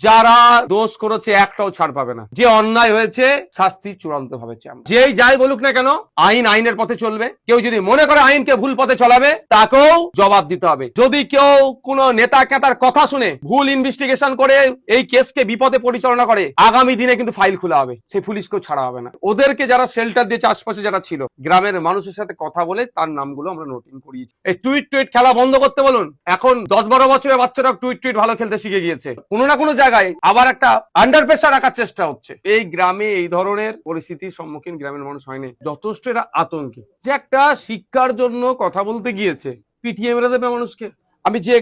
যারা দোষ করেছে একটাও ছাড় পাবে না, যে অন্যায় হয়েছে শাস্তি চূড়ান্ত ভাবে চাই। যেই যাই বলুক না কেন, আইন আইনের পথে চলবে। কেউ যদি মনে করে আইনকে ভুল পথে চলাবে, তাকেও জবাব দিতে হবে। যদি কেউ কোনো নেতা কেতার কথা শুনে ভুল ইনভেস্টিগেশন করে এই কেসকে বিপদে পরিচালনা করে, আগামী দিনে কিন্তু ফাইল খোলা হবে, সেই পুলিশকেও ছাড়া হবে না। ওদেরকে যারা শেল্টার দিয়েছে, আশপাশে যারা ছিল, গ্রামের মানুষের সাথে কথা বলে তার নামগুলো আমরা নোটিং করিয়েছি। এই টুইট খেলা বন্ধ করতে বলুন। এখন 10-12 বছরের বাচ্চারা টুইট ভালো খেলতে শিখে গিয়েছে। কোনো না কোনো জায়গায় আবার একটা আন্ডার প্রেসার রাখার চেষ্টা হচ্ছে। এই গ্রামে এই ধরনের পরিস্থিতির সম্মুখীন গ্রামের মানুষ হয়নি, যথেষ্ট এরা আতঙ্কে। যে একটা শিক্ষার জন্য কথা বলতে গিয়েছে, পিটিএ মেরে দেবে মানুষকে। আমি যে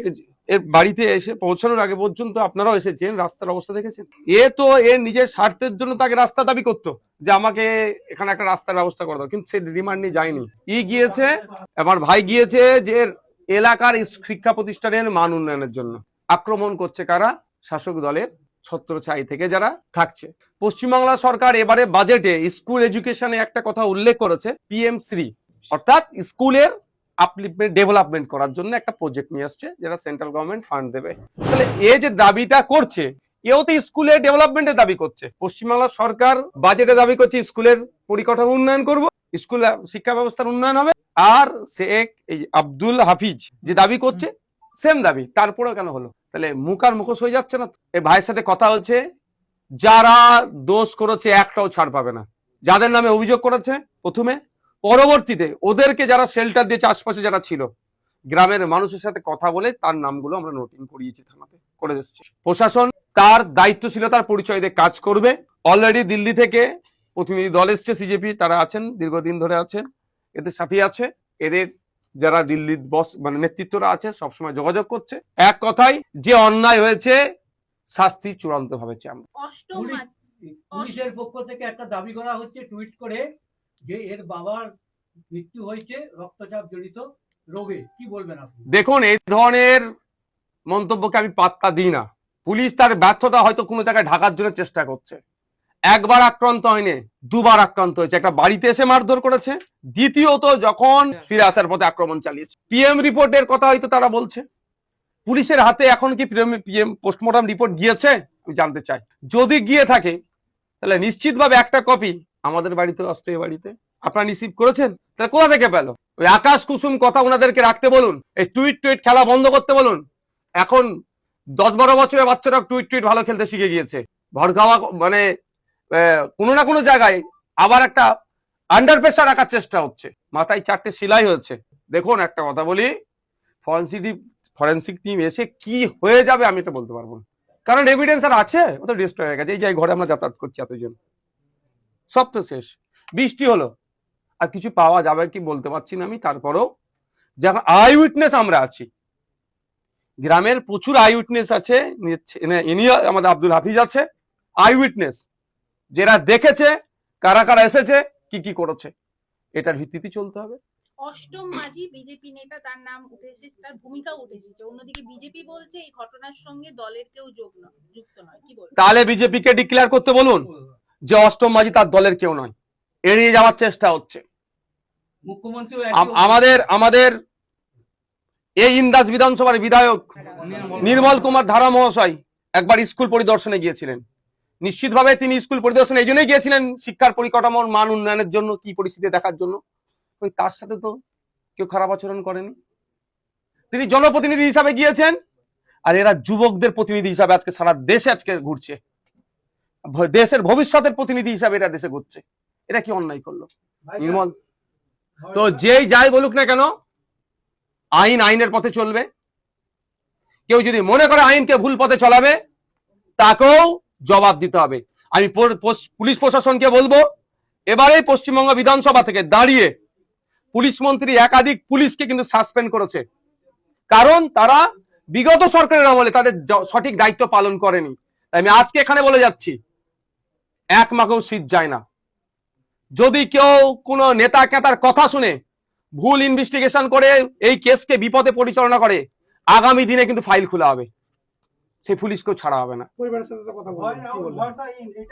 এর বাড়িতে এসে পৌঁছানোর আগে পর্যন্ত আপনারাও এসেছেন, রাস্তার অবস্থা দেখেছেন। তো এর নিজের স্বার্থের জন্য তাকে রাস্তা দাবি করতো যে আমাকে এখানে একটা রাস্তার ব্যবস্থা করে দাও, কিন্তু সে রিমান্ড নিয়ে যায়নি। গিয়েছে, আমার ভাই গিয়েছে যে এলাকার শিক্ষা প্রতিষ্ঠানের মান উন্নয়নের জন্য। আক্রমণ করছে কারা? শাসক দলের ছত্রছায়া থেকে যারা থাকছে। পশ্চিমবাংলা সরকার এবারে বাজেটে স্কুল এডুকেশনে একটা কথা উল্লেখ করেছে, PM3, অর্থাৎ স্কুলের আপলিফমেন্ট ডেভেলপমেন্ট করার জন্য একটা প্রজেক্ট নিয়ে আসছে, যেটা সেন্ট্রাল গভর্নমেন্ট ফান্ড দেবে। তাহলে এই যে দাবিটা করছে, এও তো স্কুলের ডেভেলপমেন্টের দাবি করছে। পশ্চিমবাংলা সরকার বাজেটে দাবি করছে স্কুলের পরিকাঠামো উন্নয়ন করব, স্কুল শিক্ষা ব্যবস্থার উন্নয়ন হবে। আর শেখ এই আব্দুল হাফিজ যে দাবি করছে সেম দাবি, তারপরেও কেন হলো? তাহলে মুখ আর মুখোশ হয়ে যাচ্ছে না? এই ভাইয়ের সাথে কথা হচ্ছে, যারা দোষ করেছে একটাও ছাড় পাবে না। যাদের নামে অভিযোগ করেছে প্রথমে, পরবর্তীতে ওদেরকে যারা শেল্টার দিয়েছে, আশপাশে যারা ছিল, গ্রামের মানুষের সাথে কথা বলে তার নামগুলো আমরা নোটিং করিয়েছি, থানাতে করে এসেছি। প্রশাসন তার দায়িত্বশীলতার পরিচয় দিয়ে কাজ করবে। অলরেডি দিল্লি থেকে প্রতিনিধি দল এসছে, CJP তারা আছেন, দীর্ঘদিন ধরে আছেন, এদের সাথে আছে। এদের যারা দিল্লির বস মানে নেতৃত্বরা আছে, সবসময় যোগাযোগ করছে। এক কথায়, যে অন্যায় হয়েছে শাস্তি চূড়ান্ত ভাবে চাই। পুলিশের পক্ষ থেকে একটা দাবি করা হচ্ছে টুইট করে যে এর বাবার মৃত্যু হয়েছে রক্তচাপ জনিত রোগে। কি বলবেন আপনি? দেখুন, এই ধরনের মন্তব্যকে আমি পাত্তা দিই না। পুলিশ তার ব্যর্থতা হয়তো কোনো জায়গায় ঢাকার জন্য চেষ্টা করছে। একবার আক্রান্ত হয়নি, দুবার আক্রান্ত হয়েছে। একটা বাড়িতে এসে মারধর করেছে, দ্বিতীয়ত যখন ফিরে আসার পথে আক্রমণ চালিয়েছে। PM রিপোর্টের কথা হয়তো তারা বলছে। পুলিশের হাতে এখন কি PM পোস্টমর্টম রিপোর্ট গিয়েছে? আমি জানতে চাই। যদি গিয়ে থাকে, তাহলে নিশ্চিতভাবে একটা কপি আমাদের বাড়িতে আসতো। এ বাড়িতে আপনারা রিসিভ করেছেন? তাহলে কোথা থেকে পেল? ওই আকাশ কুসুম কথা ওনাদেরকে রাখতে বলুন। এই টুইট খেলা বন্ধ করতে বলুন। এখন 10-12 বছরের বাচ্চারা টুইট ভালো খেলতে শিখে গিয়েছে। ভরগাওয়া মানে কোনো না কোনো জায়গায় আবার একটা আন্ডার প্রেসার রাখার চেষ্টা হচ্ছে। মাথায় 4টে সেলাই হয়েছে। দেখুন, একটা কথা বলি, ফরেন্সিক টিম এসে কি হয়ে যাবে আমি এটা বলতে পারবো না, কারণ এভিডেন্স আর আছে, ও তো ডিস্ট্রয় হয়ে গেছে। এই যে ঘরে আমরা যাতায়াত করছি এতজন, সব তো শেষ। বৃষ্টি হলো, আর কিছু পাওয়া যাবে কি বলতে পারছি না আমি। তারপরেও যখন আই উইটনেস আমরা আছি, গ্রামের প্রচুর আই উইটনেস আছে। ইনি আমাদের আব্দুল হাফিজ আছে, আই উইটনেস, যারা দেখেছে কারা কারা এসেছে, কি করেছে, এটার ভিত্তিতে চলতে হবে। অষ্টম মাঝি বিজেপি নেতা, তার নাম উঠে এসেছে, তার ভূমিকাও উঠে এসেছে। অন্যদিকে বিজেপি বলছে এই ঘটনার সঙ্গে দলের কেউ যুক্ত নয়। কি বলবেন? তাহলে বিজেপিকে ডিক্লেয়ার করতে বলুন যে অষ্টম মাঝি তার দলের কেউ নয়। এড়িয়ে যাওয়ার চেষ্টা হচ্ছে। মুখ্যমন্ত্রী আমাদের এই ইন্দাস বিধানসভার বিধায়ক নির্মল কুমার ধারা মহাশয় একবার স্কুল পরিদর্শনে গিয়েছিলেন। নিশ্চিতভাবে তিনি স্কুল পরিদর্শনে এই জন্যই গিয়েছিলেন, শিক্ষার পরিকাঠামোর মান উন্নয়নের জন্য, কি পরিস্থিতি দেখার জন্য। ওই তার সাথে তো কেউ খারাপ আচরণ করেনি। তিনি জনপ্রতিনিধি হিসাবে গিয়েছেন, আর এরা যুবকদের প্রতিনিধি হিসাবে আজকে সারা দেশে আজকে ঘুরছে। দেশের ভবিষ্যতের প্রতিনিধি হিসাবে এরা দেশে ঘুরছে। এটা কি অন্যায় করলো নির্মল? তো যেই যাই বলুক না কেন, আইন আইনের পথে চলবে। কেউ যদি মনে করে আইনকে ভুল পথে চলাবে, তাকেও জবাব দিতে হবে। আমি পুলিশ প্রশাসনকে বলবো, এবারে পশ্চিমবঙ্গ বিধানসভা থেকে দাঁড়িয়ে পুলিশ মন্ত্রী একাধিক পুলিশকে কিন্তু সাসপেন্ড করেছে, কারণ তারা বিগত সরকারের আমলে তাদের সঠিক দায়িত্ব পালন করেনি। আমি আজকে এখানে বলে যাচ্ছি, এক মাকেও শীত যায় না। যদি কেউ কোনো নেতা কেতার কথা শুনে ভুল ইনভেস্টিগেশন করে এই কেসকে বিপদে পরিচালনা করে, আগামী দিনে কিন্তু ফাইল খোলা হবে, সেই পুলিশকেও ছাড়া হবে না। পরিবারের সাথে কথা বলবো।